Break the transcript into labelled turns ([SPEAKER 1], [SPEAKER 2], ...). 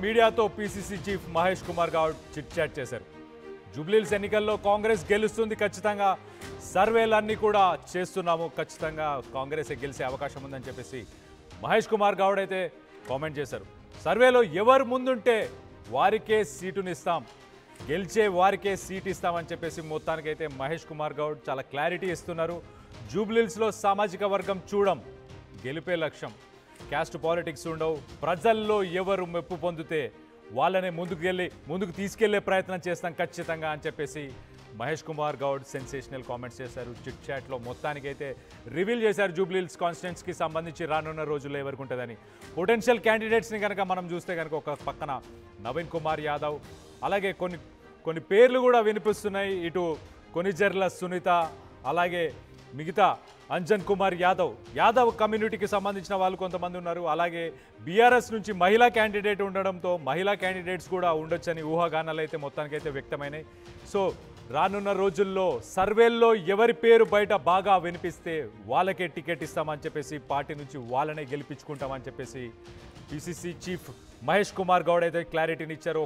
[SPEAKER 1] మీడియాతో PCC chief Mahesh Kumar Goud chit chat చేశారు. జూబ్లీహిల్స్ ఎన్నికల్లో కాంగ్రెస్ గెలుస్తుంది, ఖచ్చితంగా సర్వేలన్నీ కూడా చేస్తున్నాము, ఖచ్చితంగా కాంగ్రెస్ గెలిచే అవకాశం ఉందని చెప్పేసి మహేష్ కుమార్ గౌడ్ అయితే కామెంట్ చేశారు. సర్వేలో ఎవరు ముందుంటే వారికే సీటునిస్తాం, గెలిచే వారికే సీట్ ఇస్తామని చెప్పేసి మొత్తానికైతే మహేష్ కుమార్ గౌడ్ చాలా క్లారిటీ ఇస్తున్నారు. జూబ్లీహిల్స్లో సామాజిక వర్గం చూడం, గెలిపే లక్ష్యం, క్యాస్ట్ పాలిటిక్స్ ఉండవు, ప్రజల్లో ఎవరు మెప్పు పొందితే వాళ్ళనే ముందుకు తీసుకెళ్లే ప్రయత్నం చేస్తాం ఖచ్చితంగా అని చెప్పేసి మహేష్ కుమార్ గౌడ్ సెన్సేషనల్ కామెంట్స్ చేశారు. చిట్ చాట్లో మొత్తానికైతే రివీల్ చేశారు జూబ్లీహిల్స్ కాన్స్టిట్యున్సీకి సంబంధించి రానున్న రోజుల్లో ఎవరికి ఉంటుందని. పొటెన్షియల్ క్యాండిడేట్స్ని కనుక మనం చూస్తే కనుక ఒక పక్కన నవీన్ కుమార్ యాదవ్, అలాగే కొన్ని పేర్లు కూడా వినిపిస్తున్నాయి. ఇటు కొనిజర్ల సునీత, అలాగే మిగతా అంజన్ కుమార్ యాదవ్ కమ్యూనిటీకి సంబంధించిన వాళ్ళు కొంతమంది ఉన్నారు. అలాగే బీఆర్ఎస్ నుంచి మహిళా క్యాండిడేట్ ఉండడంతో మహిళా క్యాండిడేట్స్ కూడా ఉండొచ్చని ఊహాగానాలు అయితే మొత్తానికైతే వ్యక్తమైనాయి. సో రానున్న రోజుల్లో సర్వేల్లో ఎవరి పేరు బయట బాగా వినిపిస్తే వాళ్ళకే టికెట్ ఇస్తామని చెప్పేసి, పార్టీ నుంచి వాళ్ళనే గెలిపించుకుంటామని చెప్పేసి పీసీసీ చీఫ్ మహేష్ కుమార్ గౌడ్ అయితే క్లారిటీని ఇచ్చారు.